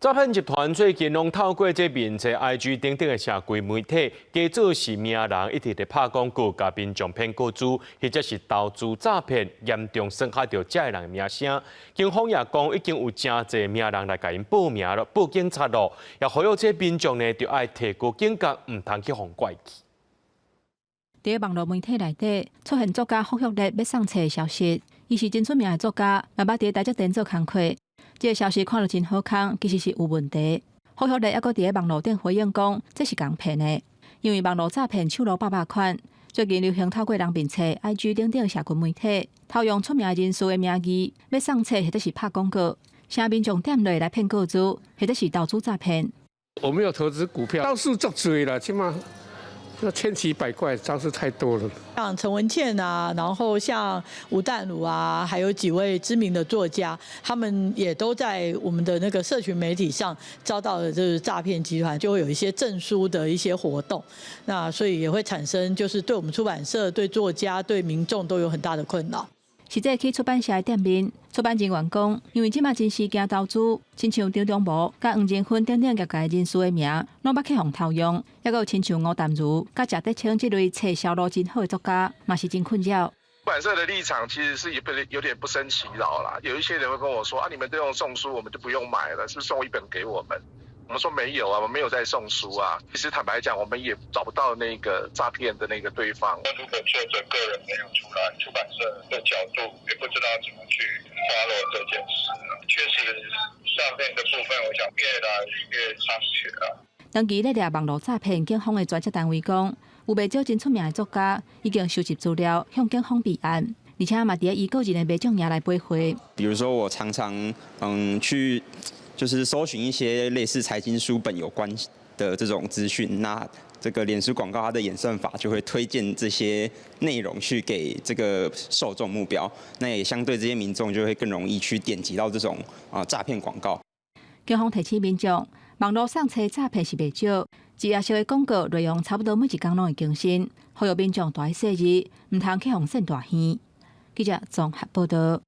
诈骗集团最近拢透过这面册 IG 等等的社群媒体，假做是名人，一直在拍广告，甲民众骗过资，或者是投资诈骗，严重损害到这人的名声。警方也讲，已经有真侪名人来甲因报名了，报警察咯。也呼吁这民众呢，就爱提高警觉，唔通去互怪去。在网络媒体内底出现作家霍旭烈要送册的消息，伊是真出名的作家，嘛捌伫台积电做工课。这个消息看落真好看，其实是有问题。霍旭烈还阁伫网络顶回应讲，这是共骗的，因为网络诈骗手路800款。最近流行透过人面册、IG 等等社群媒体，套用出名人士的名义，要送册或者是拍广告，请民众点落来骗购资，或者是投资诈骗。我没有投资股票，招数足多了，起码要千奇百怪，招数太多了。像陈文茜啊，然后像吴淡如啊，还有几位知名的作家，他们也都在我们的那个社群媒体上遭到了就是诈骗集团，就会有一些证书的一些活动，那所以也会产生就是对我们出版社、对作家、对民众都有很大的困扰。实际去出版社的店面，出版人员讲，因为即马真时惊投资，亲像张忠谋、甲黄仁勋等等业界人士的名，拢捌去互套用，也有亲像吴淡如、甲谢德清这类册销路真好的作家，嘛是真困扰。出版社的立场其实是有点不胜其扰啦。有一些人会跟我说啊，你们都用送书，我们就不用买了，是不是送一本给我们？我们说没有啊，我们没有在送书啊。其实坦白讲，我们也找不到那个诈骗的那个对方。如果确诊个人没有出来，出版社的角度也不知道怎么去follow这件事。确实，诈骗的部分，我想越来越猖獗了。长期咧抓网络诈骗，警方的专责单位讲，有不少真出名的作家已经收集资料，向警方备案，而且嘛伫以个人的媒众也来背回。比如说，我常常去。就是搜寻一些类似财经书本有关的这种资讯，那这个脸书广告它的演算法就会推荐这些内容去给这个受众目标，那也相对这些民众就会更容易去点击到这种诈骗广告。警方提醒民众，网络上册诈骗是袂少，一页式的广告内容差不多每一天拢会更新，呼吁民众大爱细意，唔通去互骗大耳。记者综合报道。